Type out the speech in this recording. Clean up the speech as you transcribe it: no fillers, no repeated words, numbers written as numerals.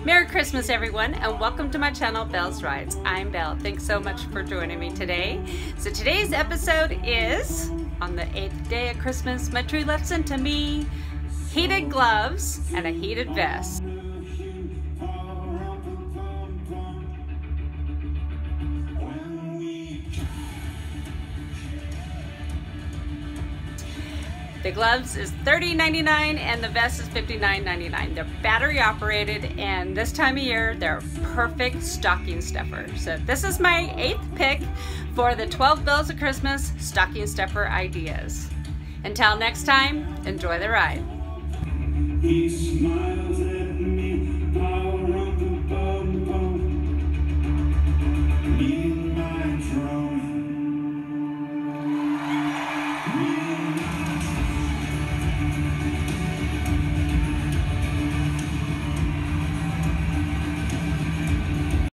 Merry Christmas everyone, and welcome to my channel BellsRides. I'm Belle. Thanks so much for joining me today. So today's episode is on the 8th day of Christmas. My tree left sent to me heated gloves and a heated vest. The gloves is $30.99 and the vest is $59.99. They're battery operated, and this time of year they're perfect stocking stuffer. So this is my 8th pick for the 12 Bells of Christmas stocking stuffer ideas. Until next time, enjoy the ride. He smiles.